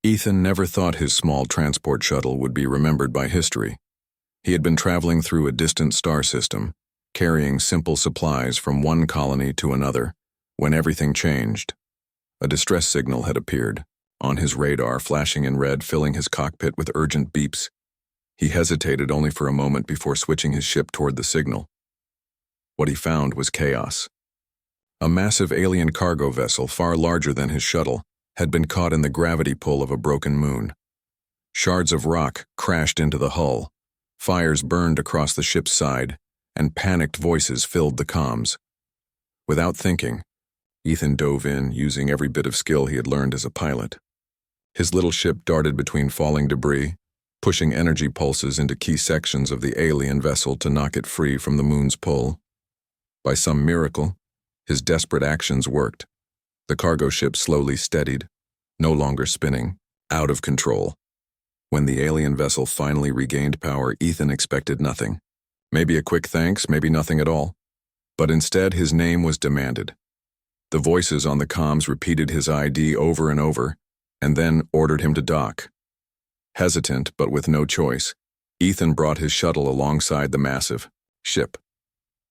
Ethan never thought his small transport shuttle would be remembered by history. He had been traveling through a distant star system, carrying simple supplies from one colony to another, when everything changed. A distress signal had appeared, on his radar flashing in red, filling his cockpit with urgent beeps. He hesitated only for a moment before switching his ship toward the signal. What he found was chaos. A massive alien cargo vessel, far larger than his shuttle, had been caught in the gravity pull of a broken moon. Shards of rock crashed into the hull, fires burned across the ship's side, and panicked voices filled the comms. Without thinking, Ethan dove in, using every bit of skill he had learned as a pilot. His little ship darted between falling debris, pushing energy pulses into key sections of the alien vessel to knock it free from the moon's pull. By some miracle, his desperate actions worked. The cargo ship slowly steadied, no longer spinning, out of control. When the alien vessel finally regained power, Ethan expected nothing. Maybe a quick thanks, maybe nothing at all. But instead, his name was demanded. The voices on the comms repeated his ID over and over, and then ordered him to dock. Hesitant, but with no choice, Ethan brought his shuttle alongside the massive ship.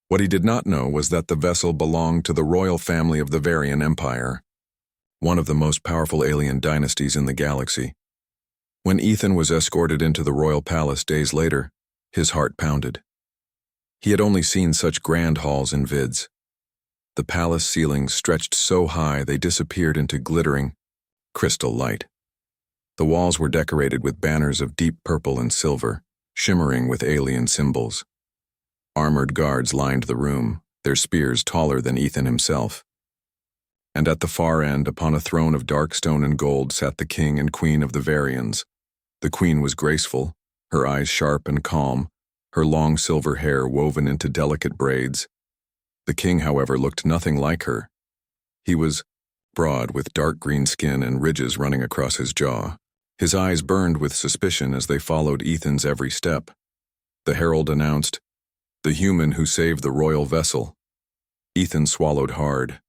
What he did not know was that the vessel belonged to the royal family of the Varian Empire, one of the most powerful alien dynasties in the galaxy. When Ethan was escorted into the royal palace days later, his heart pounded. He had only seen such grand halls in vids. The palace ceilings stretched so high they disappeared into glittering, crystal light. The walls were decorated with banners of deep purple and silver, shimmering with alien symbols. Armored guards lined the room, their spears taller than Ethan himself. And at the far end, upon a throne of dark stone and gold, sat the king and queen of the Varians. The queen was graceful, her eyes sharp and calm, her long silver hair woven into delicate braids. The king, however, looked nothing like her. He was broad, with dark green skin and ridges running across his jaw. His eyes burned with suspicion as they followed Ethan's every step. The herald announced, "The human who saved the royal vessel." Ethan swallowed hard.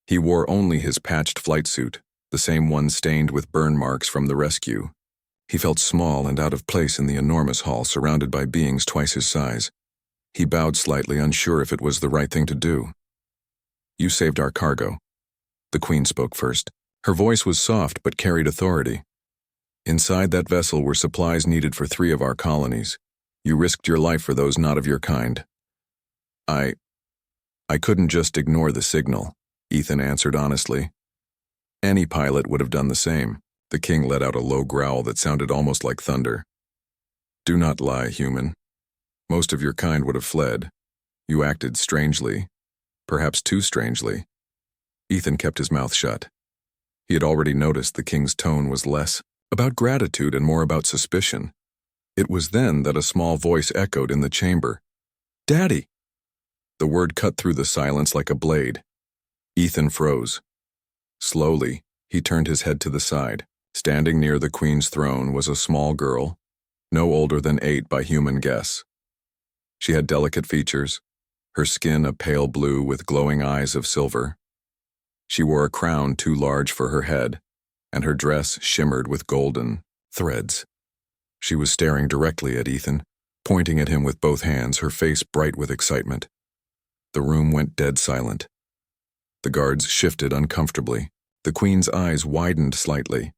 He wore only his patched flight suit, the same one stained with burn marks from the rescue. He felt small and out of place in the enormous hall surrounded by beings twice his size. He bowed slightly, unsure if it was the right thing to do. "You saved our cargo." The queen spoke first. Her voice was soft but carried authority. "Inside that vessel were supplies needed for 3 of our colonies. You risked your life for those not of your kind." I couldn't just ignore the signal," Ethan answered honestly. "Any pilot would have done the same." The king let out a low growl that sounded almost like thunder. "Do not lie, human. Most of your kind would have fled. You acted strangely, perhaps too strangely." Ethan kept his mouth shut. He had already noticed the king's tone was less about gratitude and more about suspicion. It was then that a small voice echoed in the chamber. "Daddy!" The word cut through the silence like a blade. Ethan froze. Slowly, he turned his head to the side. Standing near the queen's throne was a small girl, no older than 8 by human guess. She had delicate features, her skin a pale blue with glowing eyes of silver. She wore a crown too large for her head, and her dress shimmered with golden threads. She was staring directly at Ethan, pointing at him with both hands, her face bright with excitement. The room went dead silent. The guards shifted uncomfortably. The queen's eyes widened slightly.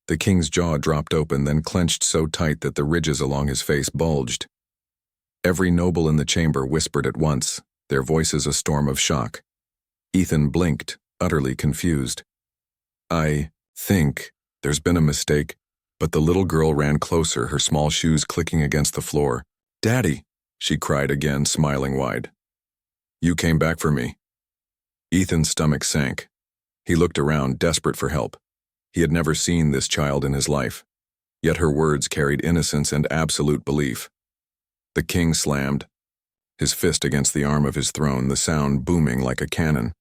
The king's jaw dropped open, then clenched so tight that the ridges along his face bulged. Every noble in the chamber whispered at once, their voices a storm of shock. Ethan blinked, utterly confused. "I think there's been a mistake," but the little girl ran closer, her small shoes clicking against the floor. "Daddy!" she cried again, smiling wide. "You came back for me." Ethan's stomach sank. He looked around, desperate for help. He had never seen this child in his life, yet her words carried innocence and absolute belief. The king slammed, his fist against the arm of his throne, the sound booming like a cannon.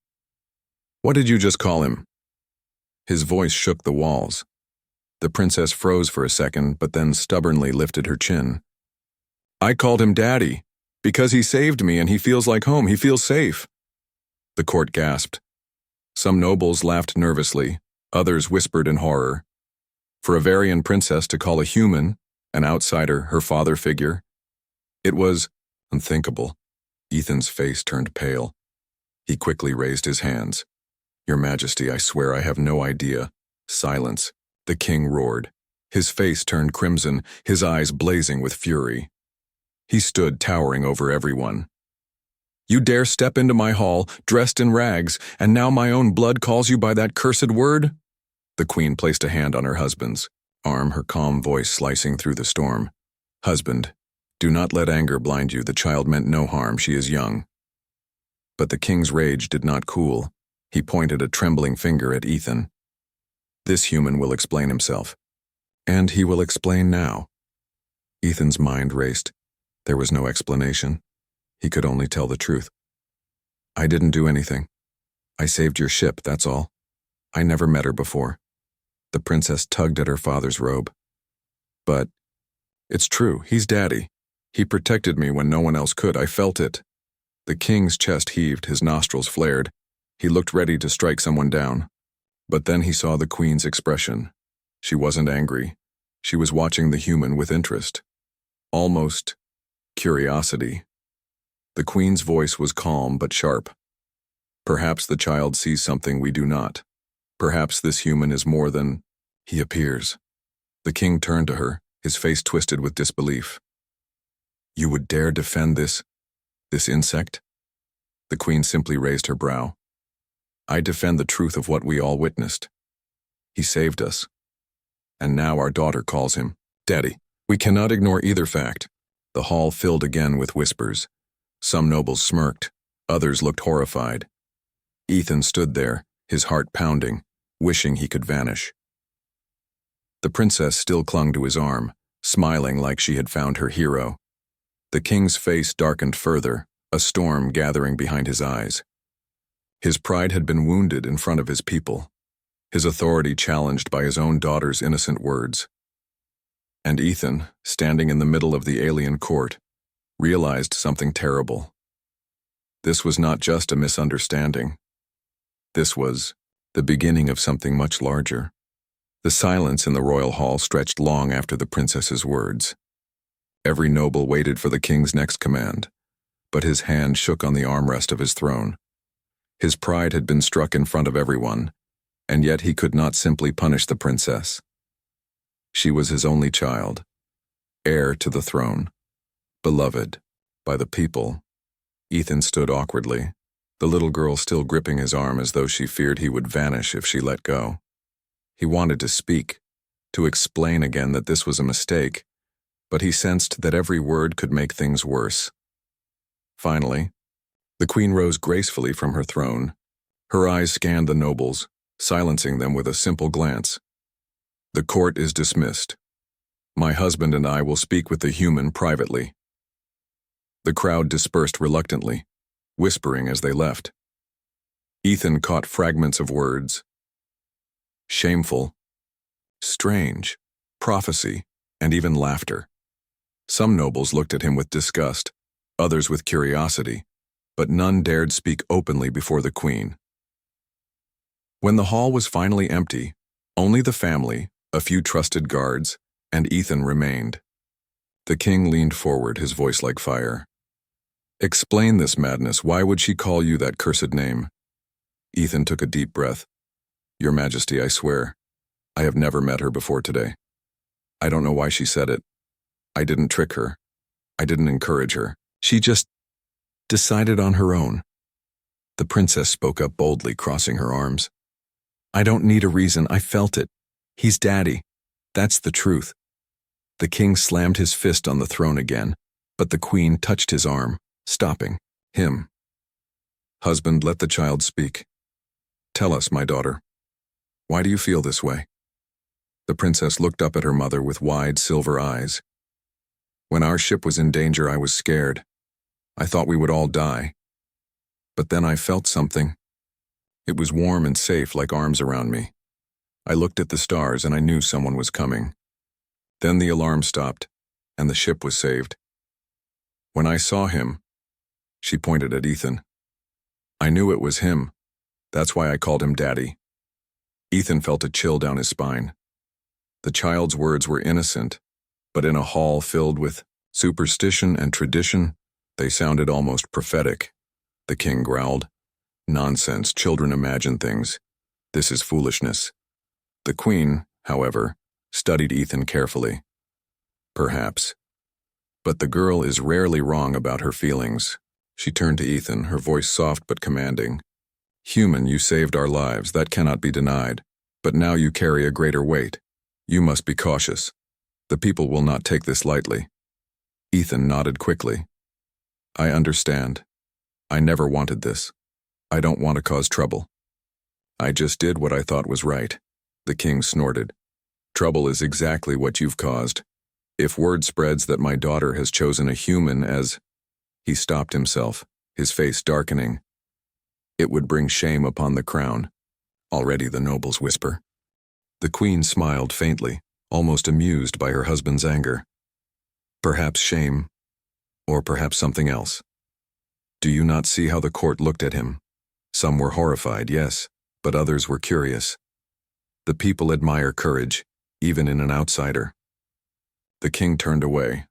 "What did you just call him?" His voice shook the walls. The princess froze for a second, but then stubbornly lifted her chin. "I called him Daddy, because he saved me and he feels like home, he feels safe." The court gasped. Some nobles laughed nervously, others whispered in horror. For a Varian princess to call a human, an outsider, her father figure, it was unthinkable. Ethan's face turned pale. He quickly raised his hands. "Your Majesty, I swear I have no idea." "Silence," the king roared. His face turned crimson, his eyes blazing with fury. He stood towering over everyone. "You dare step into my hall, dressed in rags, and now my own blood calls you by that cursed word?" The queen placed a hand on her husband's arm, her calm voice slicing through the storm. "Husband, do not let anger blind you. The child meant no harm. She is young." But the king's rage did not cool. He pointed a trembling finger at Ethan. "This human will explain himself. And he will explain now." Ethan's mind raced. There was no explanation. He could only tell the truth. "I didn't do anything. I saved your ship, that's all. I never met her before." The princess tugged at her father's robe. "But it's true, he's Daddy. He protected me when no one else could. I felt it." The king's chest heaved, his nostrils flared. He looked ready to strike someone down. But then he saw the queen's expression. She wasn't angry. She was watching the human with interest. Almost curiosity. The queen's voice was calm but sharp. "Perhaps the child sees something we do not. Perhaps this human is more than he appears." The king turned to her, his face twisted with disbelief. "You would dare defend this insect?" The queen simply raised her brow. "I defend the truth of what we all witnessed. He saved us. And now our daughter calls him Daddy." We cannot ignore either fact. The hall filled again with whispers. Some nobles smirked, others looked horrified. Ethan stood there, his heart pounding, wishing he could vanish. The princess still clung to his arm, smiling like she had found her hero. The king's face darkened further, a storm gathering behind his eyes. His pride had been wounded in front of his people, his authority challenged by his own daughter's innocent words. And Ethan, standing in the middle of the alien court, realized something terrible. This was not just a misunderstanding. This was the beginning of something much larger. The silence in the royal hall stretched long after the princess's words. Every noble waited for the king's next command, but his hand shook on the armrest of his throne. His pride had been struck in front of everyone, and yet he could not simply punish the princess. She was his only child, heir to the throne, beloved by the people. Ethan stood awkwardly, the little girl still gripping his arm as though she feared he would vanish if she let go. He wanted to speak, to explain again that this was a mistake, but he sensed that every word could make things worse. Finally, the queen rose gracefully from her throne. Her eyes scanned the nobles, silencing them with a simple glance. "The court is dismissed. My husband and I will speak with the human privately." The crowd dispersed reluctantly, whispering as they left. Ethan caught fragments of words. Shameful, strange, prophecy, and even laughter. Some nobles looked at him with disgust, others with curiosity, but none dared speak openly before the queen. When the hall was finally empty, only the family, a few trusted guards, and Ethan remained. The king leaned forward, his voice like fire. "Explain this madness. Why would she call you that cursed name?" Ethan took a deep breath. "Your Majesty, I swear, I have never met her before today. I don't know why she said it. I didn't trick her. I didn't encourage her. She just decided on her own." The princess spoke up boldly, crossing her arms. "I don't need a reason. I felt it. He's Daddy. That's the truth." The king slammed his fist on the throne again, but the queen touched his arm, stopping him. "Husband, let the child speak. Tell us, my daughter. Why do you feel this way?" The princess looked up at her mother with wide silver eyes. "When our ship was in danger, I was scared. I thought we would all die. But then I felt something. It was warm and safe, like arms around me. I looked at the stars and I knew someone was coming. Then the alarm stopped, and the ship was saved. When I saw him," she pointed at Ethan, "I knew it was him. That's why I called him Daddy." Ethan felt a chill down his spine. The child's words were innocent, but in a hall filled with superstition and tradition, they sounded almost prophetic. The king growled, "Nonsense, children imagine things. This is foolishness." The queen, however, studied Ethan carefully. "Perhaps. But the girl is rarely wrong about her feelings." She turned to Ethan, her voice soft but commanding. "Human, you saved our lives, that cannot be denied. But now you carry a greater weight. You must be cautious. The people will not take this lightly." Ethan nodded quickly. "I understand. I never wanted this. I don't want to cause trouble. I just did what I thought was right." The king snorted. "Trouble is exactly what you've caused. If word spreads that my daughter has chosen a human as—" He stopped himself, his face darkening. "It would bring shame upon the crown." Already the nobles whisper. The queen smiled faintly, almost amused by her husband's anger. "Perhaps shame, or perhaps something else. Do you not see how the court looked at him? Some were horrified, yes, but others were curious. The people admire courage, even in an outsider." The king turned away,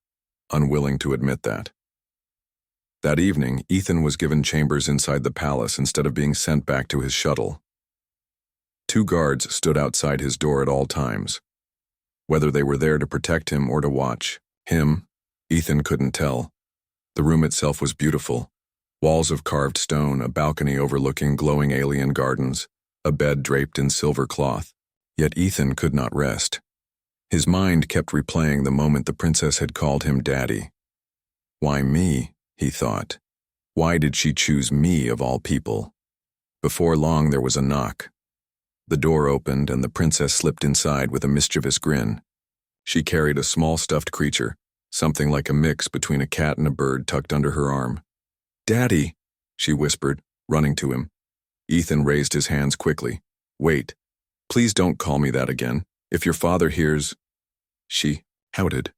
unwilling to admit that. That evening, Ethan was given chambers inside the palace instead of being sent back to his shuttle. 2 guards stood outside his door at all times. Whether they were there to protect him or to watch him, Ethan couldn't tell. The room itself was beautiful. Walls of carved stone, a balcony overlooking glowing alien gardens, a bed draped in silver cloth. Yet Ethan could not rest. His mind kept replaying the moment the princess had called him daddy. "Why me?" he thought. "Why did she choose me of all people?" Before long there was a knock. The door opened and the princess slipped inside with a mischievous grin. She carried a small stuffed creature, something like a mix between a cat and a bird tucked under her arm. "Daddy," she whispered, running to him. Ethan raised his hands quickly. "Wait. Please don't call me that again. If your father hears—" She pouted.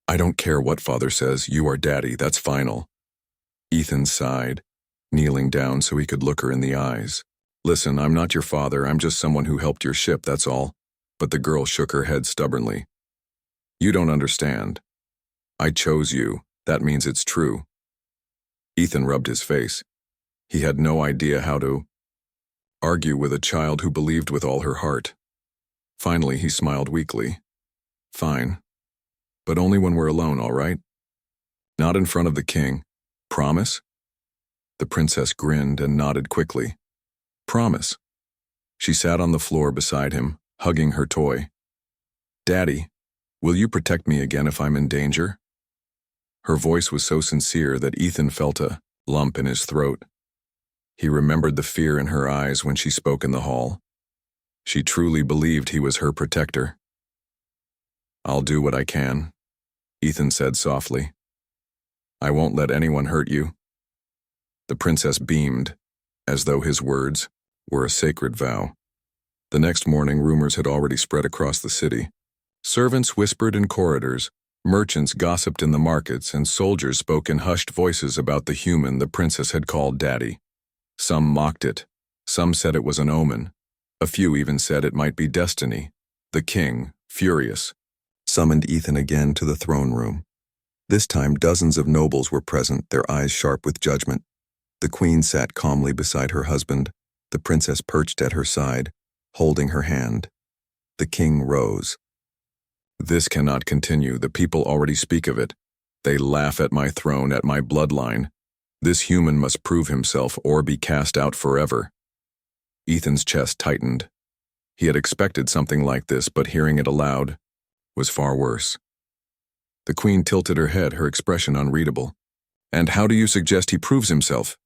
"I don't care what father says, you are daddy, that's final." Ethan sighed, kneeling down so he could look her in the eyes. "Listen, I'm not your father, I'm just someone who helped your ship, that's all." But the girl shook her head stubbornly. "You don't understand. I chose you, that means it's true." Ethan rubbed his face. He had no idea how to argue with a child who believed with all her heart. Finally, he smiled weakly. "Fine. But only when we're alone, all right? Not in front of the king. Promise?" The princess grinned and nodded quickly. "Promise." She sat on the floor beside him, hugging her toy. "Daddy, will you protect me again if I'm in danger?" Her voice was so sincere that Ethan felt a lump in his throat. He remembered the fear in her eyes when she spoke in the hall. She truly believed he was her protector. "I'll do what I can," Ethan said softly. "I won't let anyone hurt you." The princess beamed, as though his words were a sacred vow. The next morning, rumors had already spread across the city. Servants whispered in corridors, merchants gossiped in the markets, and soldiers spoke in hushed voices about the human the princess had called daddy. Some mocked it. Some said it was an omen. A few even said it might be destiny. The king, furious, summoned Ethan again to the throne room. This time dozens of nobles were present, their eyes sharp with judgment. The queen sat calmly beside her husband, the princess perched at her side, holding her hand. The king rose. "This cannot continue, the people already speak of it. They laugh at my throne, at my bloodline. This human must prove himself or be cast out forever." Ethan's chest tightened. He had expected something like this, but hearing it aloud was far worse. The queen tilted her head, her expression unreadable. "And how do you suggest he proves himself?"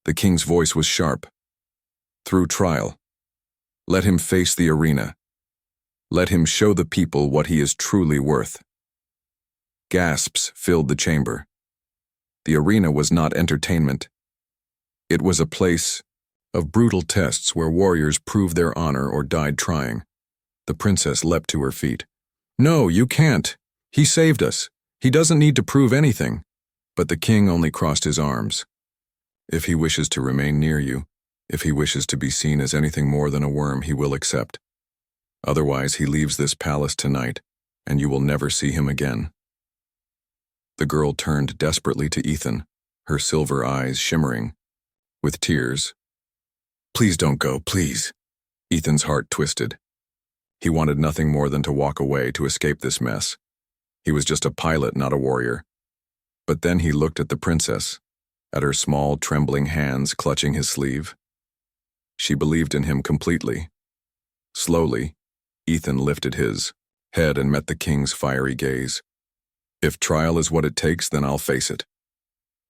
The king's voice was sharp. "Through trial. Let him face the arena. Let him show the people what he is truly worth." Gasps filled the chamber. The arena was not entertainment. It was a place of brutal tests where warriors proved their honor or died trying. The princess leapt to her feet. "No, you can't. He saved us. He doesn't need to prove anything." But the king only crossed his arms. "If he wishes to remain near you, if he wishes to be seen as anything more than a worm, he will accept." Otherwise, he leaves this palace tonight, and you will never see him again." The girl turned desperately to Ethan, her silver eyes shimmering with tears. "Please don't go, please." Ethan's heart twisted. He wanted nothing more than to walk away, to escape this mess. He was just a pilot, not a warrior. But then he looked at the princess, at her small, trembling hands clutching his sleeve. She believed in him completely. Slowly, Ethan lifted his head and met the king's fiery gaze. "If trial is what it takes, then I'll face it."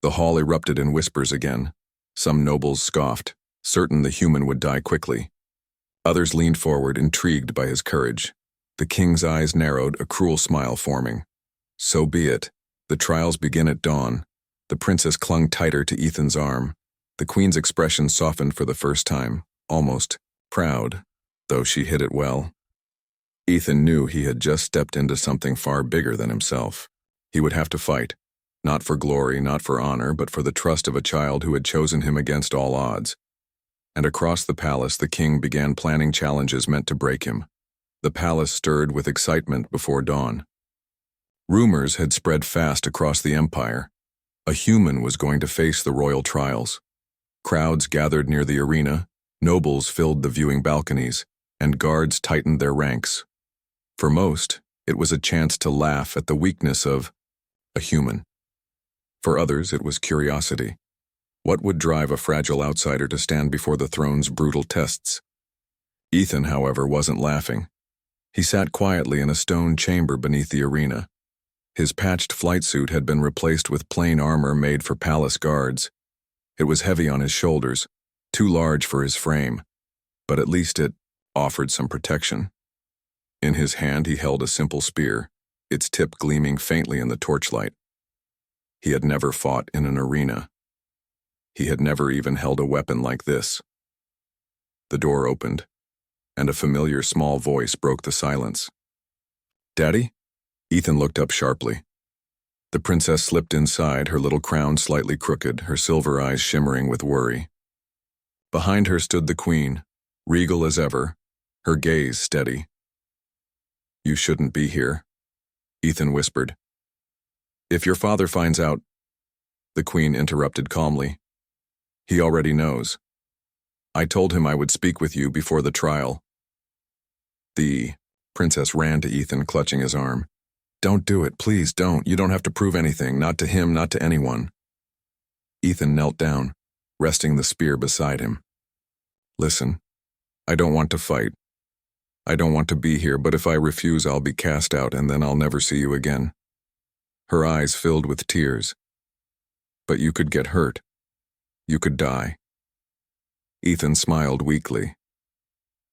The hall erupted in whispers again. Some nobles scoffed, certain the human would die quickly. Others leaned forward, intrigued by his courage. The king's eyes narrowed, a cruel smile forming. "So be it. The trials begin at dawn." The princess clung tighter to Ethan's arm. The queen's expression softened for the first time, almost proud, though she hid it well. Ethan knew he had just stepped into something far bigger than himself. He would have to fight, not for glory, not for honor, but for the trust of a child who had chosen him against all odds. And across the palace, the king began planning challenges meant to break him. The palace stirred with excitement before dawn. Rumors had spread fast across the empire. A human was going to face the royal trials. Crowds gathered near the arena, nobles filled the viewing balconies, and guards tightened their ranks. For most, it was a chance to laugh at the weakness of a human. For others, it was curiosity. What would drive a fragile outsider to stand before the throne's brutal tests? Ethan, however, wasn't laughing. He sat quietly in a stone chamber beneath the arena. His patched flight suit had been replaced with plain armor made for palace guards. It was heavy on his shoulders, too large for his frame, but at least it offered some protection. In his hand he held a simple spear, its tip gleaming faintly in the torchlight. He had never fought in an arena. He had never even held a weapon like this. The door opened, and a familiar small voice broke the silence. "Daddy?" Ethan looked up sharply. The princess slipped inside, her little crown slightly crooked, her silver eyes shimmering with worry. Behind her stood the queen, regal as ever, her gaze steady. "You shouldn't be here," Ethan whispered. "If your father finds out," the queen interrupted calmly. "He already knows. I told him I would speak with you before the trial." The princess ran to Ethan, clutching his arm. "Don't do it, please don't. You don't have to prove anything, not to him, not to anyone." Ethan knelt down, resting the spear beside him. "Listen, I don't want to fight. I don't want to be here, but if I refuse, I'll be cast out and then I'll never see you again." Her eyes filled with tears. "But you could get hurt. You could die." Ethan smiled weakly.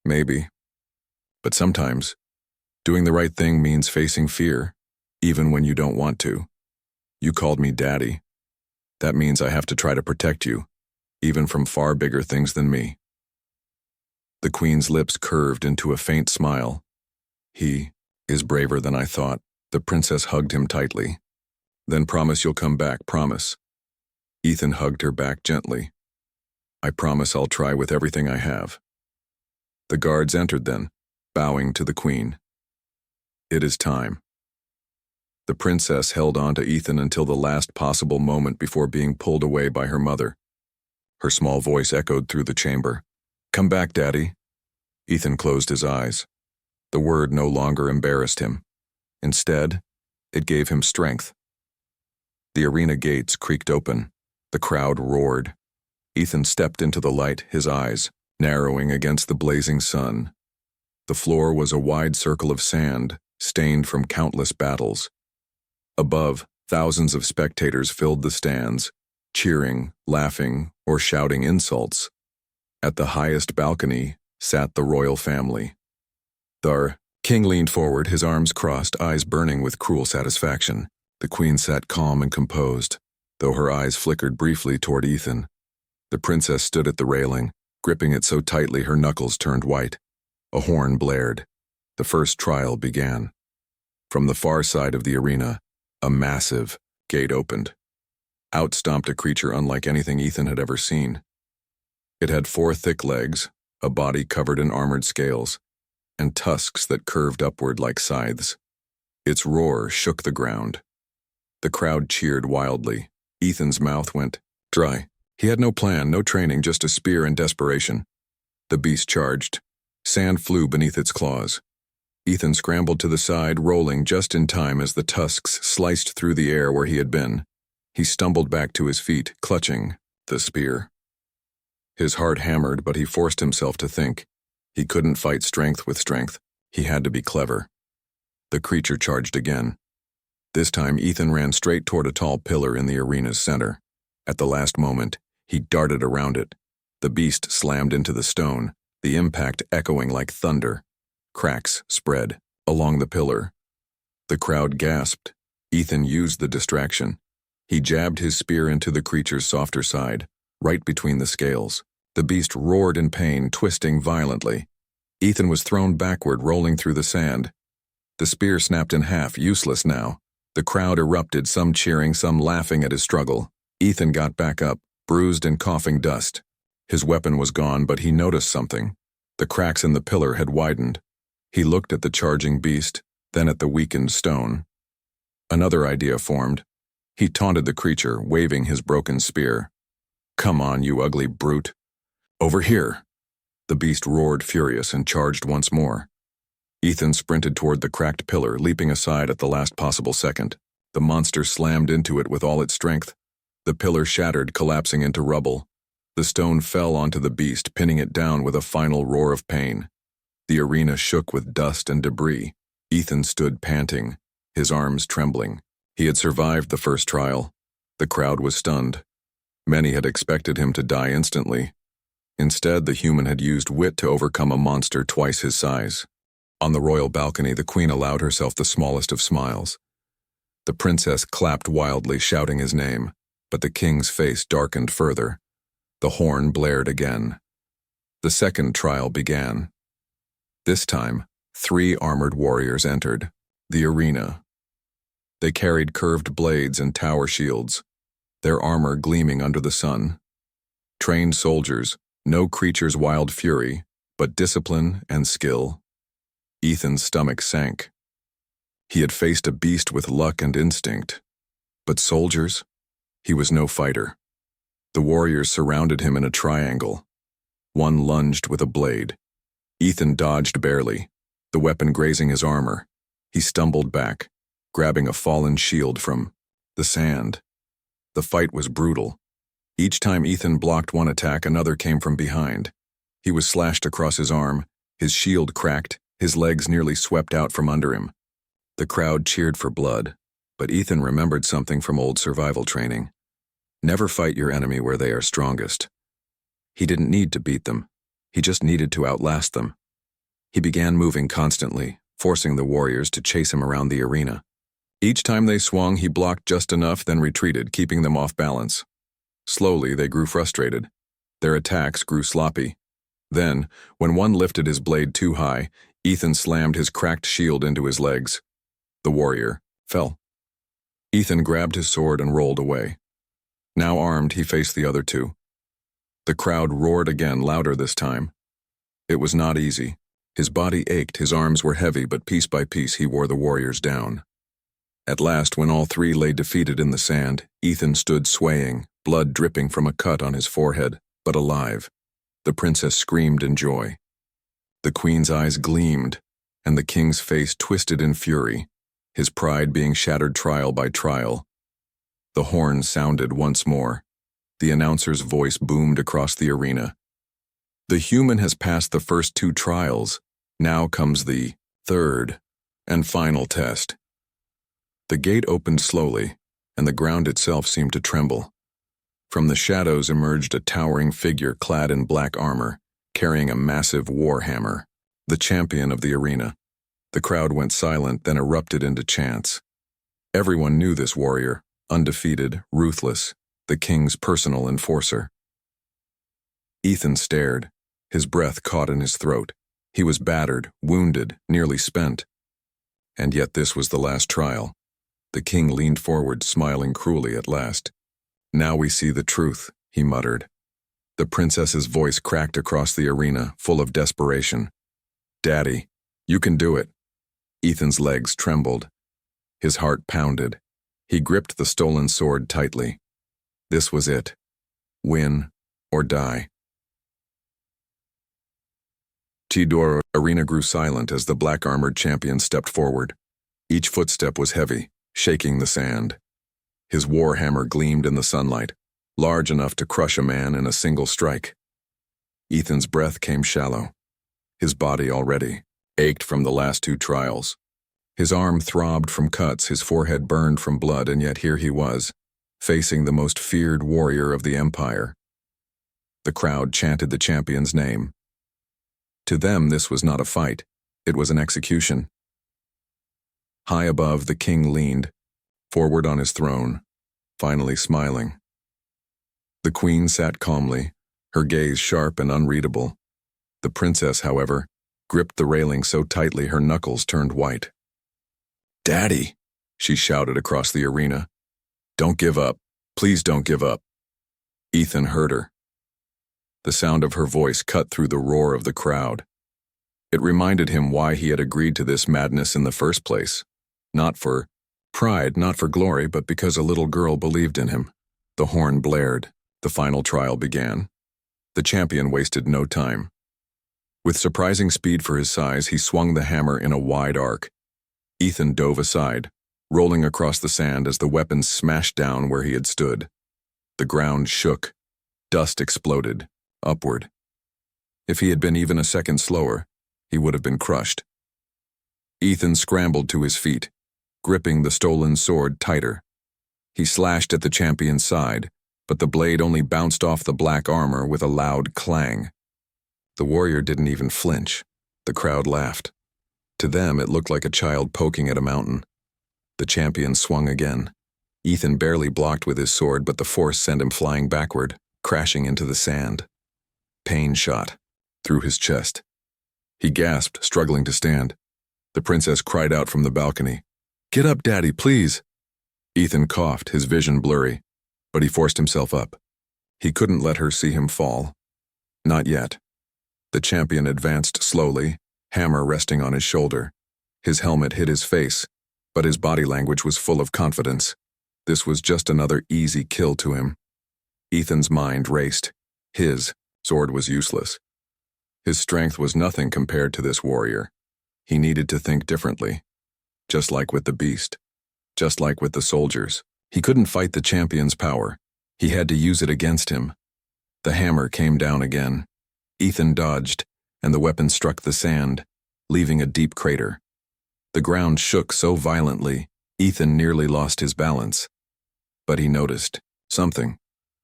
"Maybe. But sometimes, doing the right thing means facing fear, even when you don't want to. You called me daddy. That means I have to try to protect you, even from far bigger things than me." The queen's lips curved into a faint smile. "He is braver than I thought." The princess hugged him tightly. "Then promise you'll come back, promise." Ethan hugged her back gently. "I promise I'll try with everything I have." The guards entered then, bowing to the queen. "It is time." The princess held on to Ethan until the last possible moment before being pulled away by her mother. Her small voice echoed through the chamber. "Come back, Daddy." Ethan closed his eyes. The word no longer embarrassed him. Instead, it gave him strength. The arena gates creaked open. The crowd roared. Ethan stepped into the light, his eyes narrowing against the blazing sun. The floor was a wide circle of sand, stained from countless battles. Above, thousands of spectators filled the stands, cheering, laughing, or shouting insults. At the highest balcony sat the royal family. The king leaned forward, his arms crossed, eyes burning with cruel satisfaction. The queen sat calm and composed, though her eyes flickered briefly toward Ethan. The princess stood at the railing, gripping it so tightly her knuckles turned white. A horn blared. The first trial began. From the far side of the arena, a massive gate opened. Out stomped a creature unlike anything Ethan had ever seen. It had 4 thick legs, a body covered in armored scales, and tusks that curved upward like scythes. Its roar shook the ground. The crowd cheered wildly. Ethan's mouth went dry. He had no plan, no training, just a spear and desperation. The beast charged. Sand flew beneath its claws. Ethan scrambled to the side, rolling just in time as the tusks sliced through the air where he had been. He stumbled back to his feet, clutching the spear. His heart hammered, but he forced himself to think. He couldn't fight strength with strength. He had to be clever. The creature charged again. This time, Ethan ran straight toward a tall pillar in the arena's center. At the last moment, he darted around it. The beast slammed into the stone, the impact echoing like thunder. Cracks spread along the pillar. The crowd gasped. Ethan used the distraction. He jabbed his spear into the creature's softer side, right between the scales. The beast roared in pain, twisting violently. Ethan was thrown backward, rolling through the sand. The spear snapped in half, useless now. The crowd erupted, some cheering, some laughing at his struggle. Ethan got back up, bruised and coughing dust. His weapon was gone, but he noticed something. The cracks in the pillar had widened. He looked at the charging beast, then at the weakened stone. Another idea formed. He taunted the creature, waving his broken spear. "Come on, you ugly brute. Over here." The beast roared furious and charged once more. Ethan sprinted toward the cracked pillar, leaping aside at the last possible second. The monster slammed into it with all its strength. The pillar shattered, collapsing into rubble. The stone fell onto the beast, pinning it down with a final roar of pain. The arena shook with dust and debris. Ethan stood panting, his arms trembling. He had survived the first trial. The crowd was stunned. Many had expected him to die instantly. Instead, the human had used wit to overcome a monster twice his size. On the royal balcony, the queen allowed herself the smallest of smiles. The princess clapped wildly, shouting his name, but the king's face darkened further. The horn blared again. The second trial began. This time, 3 armored warriors entered the arena. They carried curved blades and tower shields, their armor gleaming under the sun. Trained soldiers, no creature's wild fury, but discipline and skill. Ethan's stomach sank. He had faced a beast with luck and instinct. But soldiers? He was no fighter. The warriors surrounded him in a triangle. One lunged with a blade. Ethan dodged barely, the weapon grazing his armor. He stumbled back, grabbing a fallen shield from the sand. The fight was brutal. Each time Ethan blocked one attack, another came from behind. He was slashed across his arm, his shield cracked, his legs nearly swept out from under him. The crowd cheered for blood, but Ethan remembered something from old survival training. Never fight your enemy where they are strongest. He didn't need to beat them. He just needed to outlast them. He began moving constantly, forcing the warriors to chase him around the arena. Each time they swung, he blocked just enough, then retreated, keeping them off balance. Slowly, they grew frustrated. Their attacks grew sloppy. Then, when one lifted his blade too high, Ethan slammed his cracked shield into his legs. The warrior fell. Ethan grabbed his sword and rolled away. Now armed, he faced the other 2. The crowd roared again, louder this time. It was not easy. His body ached, his arms were heavy, but piece by piece he wore the warriors down. At last, when all 3 lay defeated in the sand, Ethan stood swaying, blood dripping from a cut on his forehead, but alive. The princess screamed in joy. The queen's eyes gleamed, and the king's face twisted in fury, his pride being shattered trial by trial. The horn sounded once more. The announcer's voice boomed across the arena. The human has passed the first 2 trials. Now comes the third and final test. The gate opened slowly, and the ground itself seemed to tremble. From the shadows emerged a towering figure clad in black armor, carrying a massive war hammer, the champion of the arena. The crowd went silent, then erupted into chants. Everyone knew this warrior, undefeated, ruthless, the king's personal enforcer. Ethan stared, his breath caught in his throat. He was battered, wounded, nearly spent. And yet this was the last trial. The king leaned forward, smiling cruelly at last. "Now we see the truth," he muttered. The princess's voice cracked across the arena, full of desperation. "Daddy, You can do it. Ethan's legs trembled. His heart pounded. He gripped the stolen sword tightly. This was it. Win or die. Tidor arena grew silent as the black-armored champion stepped forward. Each footstep was heavy, shaking the sand. His war hammer gleamed in the sunlight, large enough to crush a man in a single strike. Ethan's breath came shallow. His body already ached from the last two trials. His arm throbbed from cuts, his forehead burned from blood, and yet here he was, facing the most feared warrior of the Empire. The crowd chanted the champion's name. To them, this was not a fight. It was an execution. High above, the king leaned, forward on his throne, finally smiling. The queen sat calmly, her gaze sharp and unreadable. The princess, however, gripped the railing so tightly her knuckles turned white. "Daddy!" she shouted across the arena. "Don't give up. Please don't give up." Ethan heard her. The sound of her voice cut through the roar of the crowd. It reminded him why he had agreed to this madness in the first place. Not for pride, not for glory, but because a little girl believed in him. The horn blared. The final trial began. The champion wasted no time. With surprising speed for his size, he swung the hammer in a wide arc. Ethan dove aside, rolling across the sand as the weapon smashed down where he had stood. The ground shook. Dust exploded, upward. If he had been even a second slower, he would have been crushed. Ethan scrambled to his feet, gripping the stolen sword tighter. He slashed at the champion's side, but the blade only bounced off the black armor with a loud clang. The warrior didn't even flinch. The crowd laughed. To them, it looked like a child poking at a mountain. The champion swung again. Ethan barely blocked with his sword, but the force sent him flying backward, crashing into the sand. Pain shot through his chest. He gasped, struggling to stand. The princess cried out from the balcony, "Get up, Daddy, please." Ethan coughed, his vision blurry, but he forced himself up. He couldn't let her see him fall. Not yet. The champion advanced slowly, hammer resting on his shoulder. His helmet hid his face, but his body language was full of confidence. This was just another easy kill to him. Ethan's mind raced. His sword was useless. His strength was nothing compared to this warrior. He needed to think differently. Just like with the beast. Just like with the soldiers. He couldn't fight the champion's power. He had to use it against him. The hammer came down again. Ethan dodged, and the weapon struck the sand, leaving a deep crater. The ground shook so violently, Ethan nearly lost his balance. But he noticed something.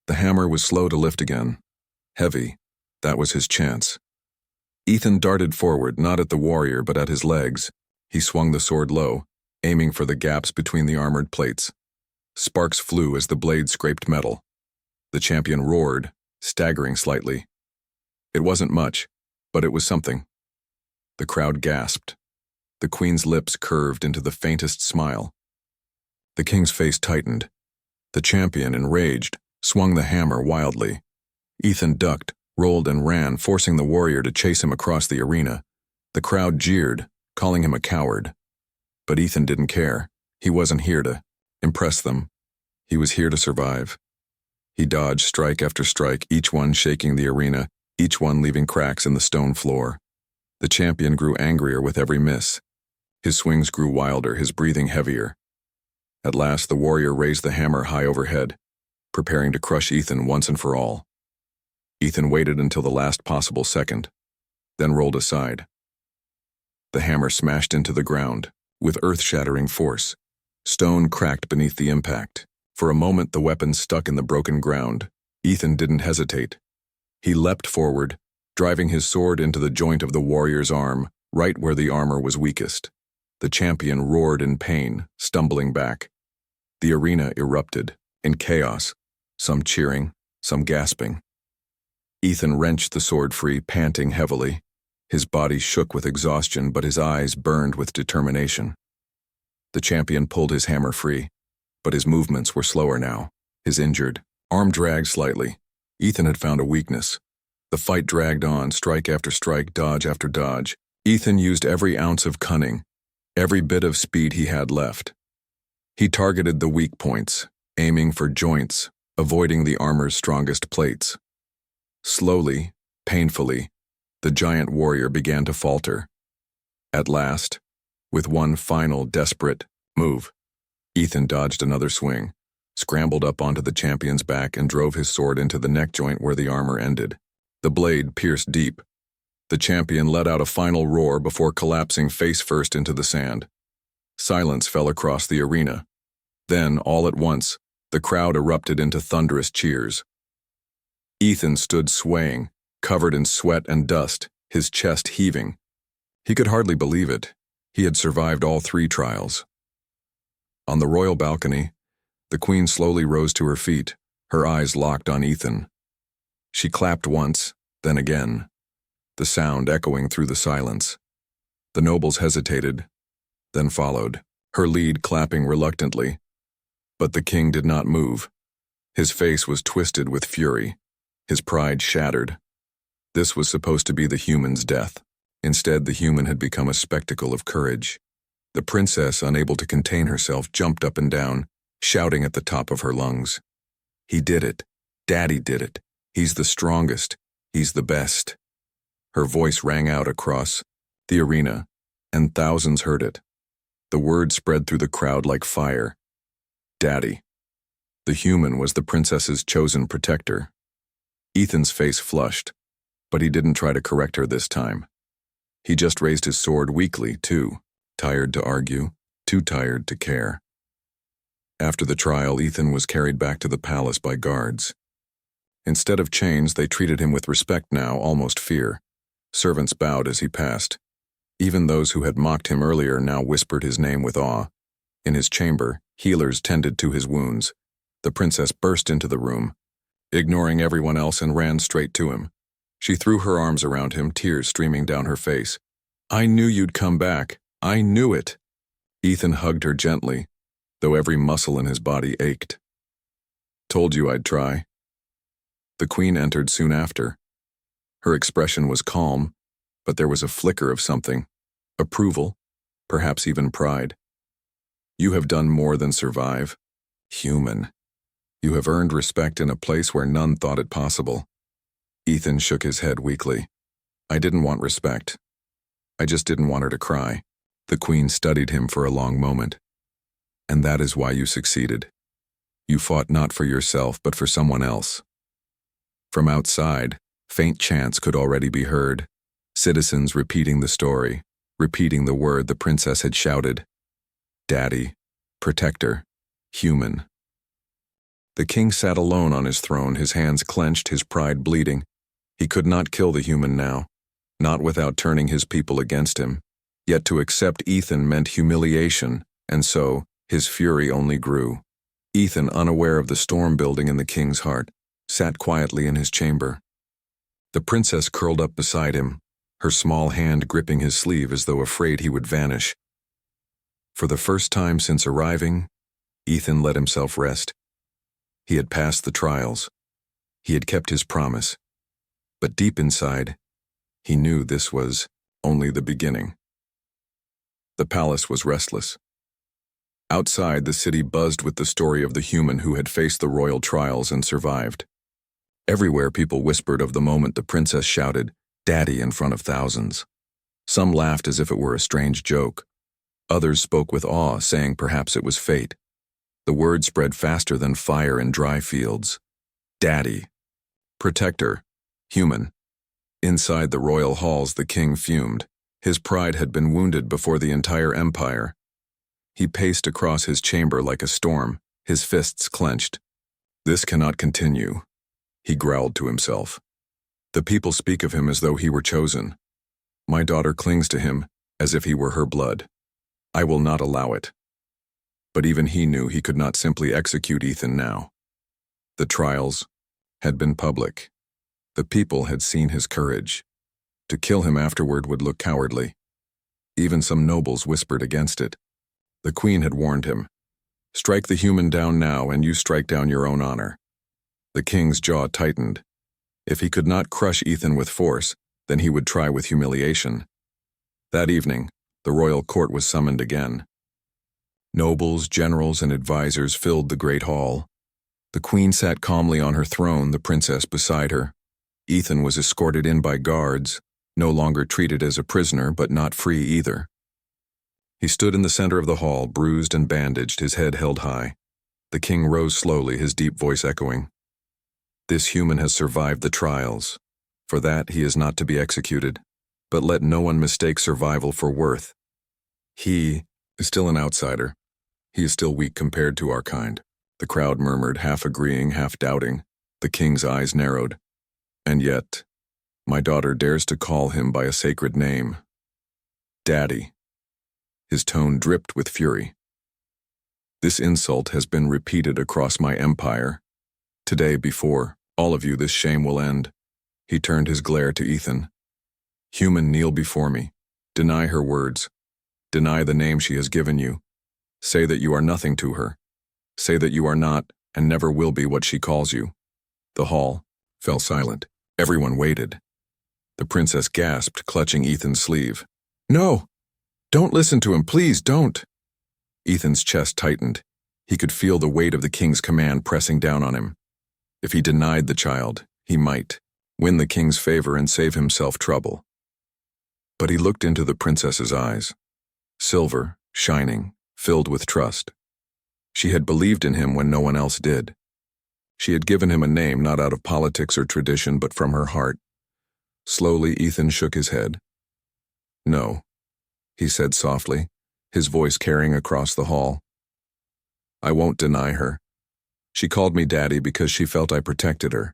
The hammer was slow to lift again. Heavy. That was his chance. Ethan darted forward, not at the warrior, but at his legs. He swung the sword low, aiming for the gaps between the armored plates. Sparks flew as the blade scraped metal. The champion roared, staggering slightly. It wasn't much, but it was something. The crowd gasped. The queen's lips curved into the faintest smile. The king's face tightened. The champion, enraged, swung the hammer wildly. Ethan ducked, rolled, and ran, forcing the warrior to chase him across the arena. The crowd jeered, calling him a coward. But Ethan didn't care. He wasn't here to impress them. He was here to survive. He dodged strike after strike, each one shaking the arena, each one leaving cracks in the stone floor. The champion grew angrier with every miss. His swings grew wilder, his breathing heavier. At last, the warrior raised the hammer high overhead, preparing to crush Ethan once and for all. Ethan waited until the last possible second, then rolled aside. The hammer smashed into the ground, with earth-shattering force. Stone cracked beneath the impact. For a moment, the weapon stuck in the broken ground. Ethan didn't hesitate. He leapt forward, driving his sword into the joint of the warrior's arm, right where the armor was weakest. The champion roared in pain, stumbling back. The arena erupted, in chaos, some cheering, some gasping. Ethan wrenched the sword free, panting heavily. His body shook with exhaustion, but his eyes burned with determination. The champion pulled his hammer free, but his movements were slower now. His injured arm dragged slightly. Ethan had found a weakness. The fight dragged on, strike after strike, dodge after dodge. Ethan used every ounce of cunning, every bit of speed he had left. He targeted the weak points, aiming for joints, avoiding the armor's strongest plates. Slowly, painfully, the giant warrior began to falter. At last, with one final desperate move, Ethan dodged another swing, scrambled up onto the champion's back and drove his sword into the neck joint where the armor ended. The blade pierced deep. The champion let out a final roar before collapsing face first into the sand. Silence fell across the arena. Then, all at once, the crowd erupted into thunderous cheers. Ethan stood swaying, covered in sweat and dust, his chest heaving. He could hardly believe it. He had survived all 3 trials. On the royal balcony, the queen slowly rose to her feet, her eyes locked on Ethan. She clapped once, then again, the sound echoing through the silence. The nobles hesitated, then followed, her lead clapping reluctantly. But the king did not move. His face was twisted with fury, his pride shattered. This was supposed to be the human's death. Instead, the human had become a spectacle of courage. The princess, unable to contain herself, jumped up and down, shouting at the top of her lungs. "He did it. Daddy did it. He's the strongest. He's the best." Her voice rang out across the arena, and thousands heard it. The word spread through the crowd like fire. Daddy. The human was the princess's chosen protector. Ethan's face flushed, but he didn't try to correct her this time. He just raised his sword weakly, too, tired to argue, too tired to care. After the trial, Ethan was carried back to the palace by guards. Instead of chains, they treated him with respect now, almost fear. Servants bowed as he passed. Even those who had mocked him earlier now whispered his name with awe. In his chamber, healers tended to his wounds. The princess burst into the room, ignoring everyone else, and ran straight to him. She threw her arms around him, tears streaming down her face. "I knew you'd come back. I knew it." Ethan hugged her gently, though every muscle in his body ached. "Told you I'd try." The queen entered soon after. Her expression was calm, but there was a flicker of something. Approval, perhaps even pride. "You have done more than survive. Human. You have earned respect in a place where none thought it possible." Ethan shook his head weakly. "I didn't want respect. I just didn't want her to cry." The queen studied him for a long moment. "And that is why you succeeded. You fought not for yourself, but for someone else." From outside, faint chants could already be heard. Citizens repeating the story, repeating the word the princess had shouted. Daddy, protector, human. The king sat alone on his throne, his hands clenched, his pride bleeding. He could not kill the human now, not without turning his people against him. Yet to accept Ethan meant humiliation, and so his fury only grew. Ethan, unaware of the storm building in the king's heart, sat quietly in his chamber. The princess curled up beside him, her small hand gripping his sleeve as though afraid he would vanish. For the first time since arriving, Ethan let himself rest. He had passed the trials. He had kept his promise. But deep inside, he knew this was only the beginning. The palace was restless. Outside, the city buzzed with the story of the human who had faced the royal trials and survived. Everywhere, people whispered of the moment the princess shouted, "Daddy," in front of thousands. Some laughed as if it were a strange joke. Others spoke with awe, saying perhaps it was fate. The word spread faster than fire in dry fields. Daddy. Protector. Human. Inside the royal halls, the king fumed. His pride had been wounded before the entire empire. He paced across his chamber like a storm, his fists clenched. "This cannot continue," he growled to himself. "The people speak of him as though he were chosen. My daughter clings to him as if he were her blood. I will not allow it." But even he knew he could not simply execute Ethan now. The trials had been public. The people had seen his courage. To kill him afterward would look cowardly. Even some nobles whispered against it. The queen had warned him, "Strike the human down now, and you strike down your own honor." The king's jaw tightened. If he could not crush Ethan with force, then he would try with humiliation. That evening, the royal court was summoned again. Nobles, generals, and advisors filled the great hall. The queen sat calmly on her throne, the princess beside her. Ethan was escorted in by guards, no longer treated as a prisoner, but not free either. He stood in the center of the hall, bruised and bandaged, his head held high. The king rose slowly, his deep voice echoing. This human has survived the trials. For that, he is not to be executed. But let no one mistake survival for worth. He is still an outsider. He is still weak compared to our kind. The crowd murmured, half agreeing, half doubting. The king's eyes narrowed. And yet, my daughter dares to call him by a sacred name. Daddy. His tone dripped with fury. This insult has been repeated across my empire. Today, before all of you, this shame will end. He turned his glare to Ethan. Human, kneel before me. Deny her words. Deny the name she has given you. Say that you are nothing to her. Say that you are not and never will be what she calls you. The hall fell silent. Everyone waited. The princess gasped, clutching Ethan's sleeve. No! Don't listen to him, please, don't! Ethan's chest tightened. He could feel the weight of the king's command pressing down on him. If he denied the child, he might win the king's favor and save himself trouble. But he looked into the princess's eyes. Silver, shining, filled with trust. She had believed in him when no one else did. She had given him a name not out of politics or tradition, but from her heart. Slowly, Ethan shook his head. No, he said softly, his voice carrying across the hall. I won't deny her. She called me daddy because she felt I protected her.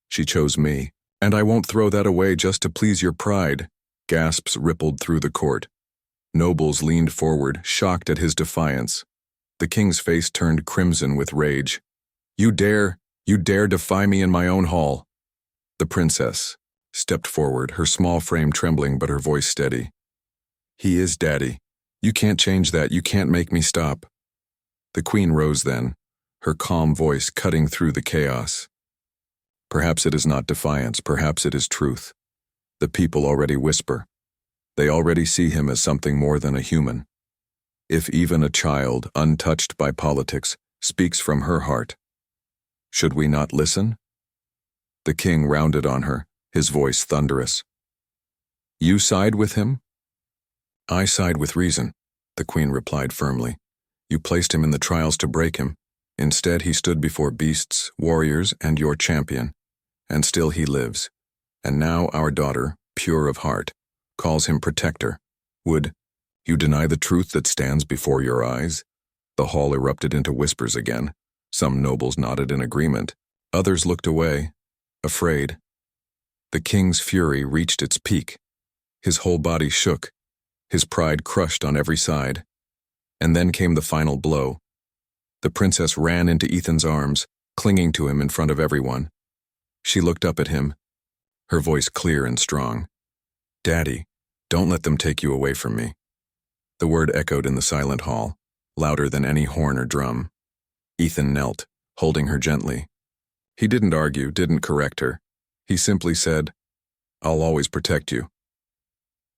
She chose me, and I won't throw that away just to please your pride. Gasps rippled through the court. Nobles leaned forward, shocked at his defiance. The king's face turned crimson with rage. You dare defy me in my own hall. The princess stepped forward, her small frame trembling but her voice steady. He is daddy. You can't change that. You can't make me stop. The queen rose then, her calm voice cutting through the chaos. Perhaps it is not defiance, perhaps it is truth. The people already whisper. They already see him as something more than a human. If even a child, untouched by politics, speaks from her heart, should we not listen? The king rounded on her, his voice thunderous. You side with him? I side with reason, the queen replied firmly. You placed him in the trials to break him. Instead, he stood before beasts, warriors, and your champion. And still he lives. And now our daughter, pure of heart, calls him protector. Would you deny the truth that stands before your eyes? The hall erupted into whispers again. Some nobles nodded in agreement. Others looked away, afraid. The king's fury reached its peak. His whole body shook, his pride crushed on every side. And then came the final blow. The princess ran into Ethan's arms, clinging to him in front of everyone. She looked up at him, her voice clear and strong. Daddy, don't let them take you away from me. The word echoed in the silent hall, louder than any horn or drum. Ethan knelt, holding her gently. He didn't argue, didn't correct her. He simply said, I'll always protect you.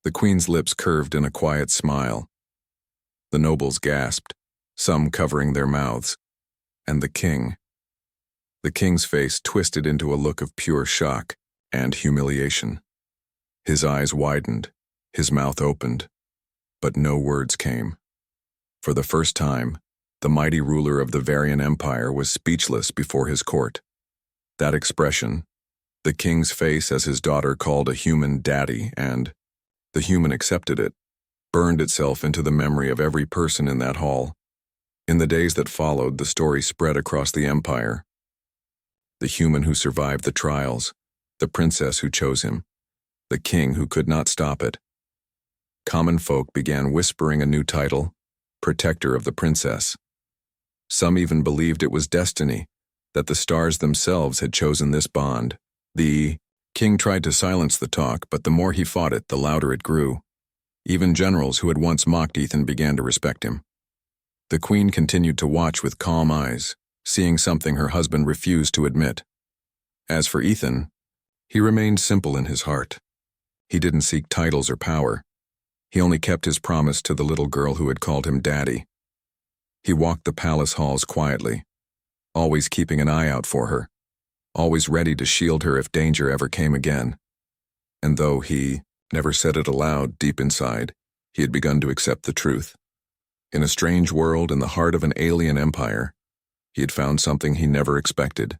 The queen's lips curved in a quiet smile. The nobles gasped, some covering their mouths. And the king's face twisted into a look of pure shock and humiliation. His eyes widened, his mouth opened, but no words came. For the first time, the mighty ruler of the Varian Empire was speechless before his court. That expression, the king's face as his daughter called a human daddy, and the human accepted it, burned itself into the memory of every person in that hall. In the days that followed, the story spread across the empire. The human who survived the trials, the princess who chose him, the king who could not stop it. Common folk began whispering a new title, protector of the princess. Some even believed it was destiny, that the stars themselves had chosen this bond. The king tried to silence the talk, but the more he fought it, the louder it grew. Even generals who had once mocked Ethan began to respect him. The queen continued to watch with calm eyes, seeing something her husband refused to admit. As for Ethan, he remained simple in his heart. He didn't seek titles or power. He only kept his promise to the little girl who had called him Daddy. He walked the palace halls quietly, always keeping an eye out for her, always ready to shield her if danger ever came again. And though he never said it aloud, deep inside, he had begun to accept the truth. In a strange world in the heart of an alien empire, he had found something he never expected.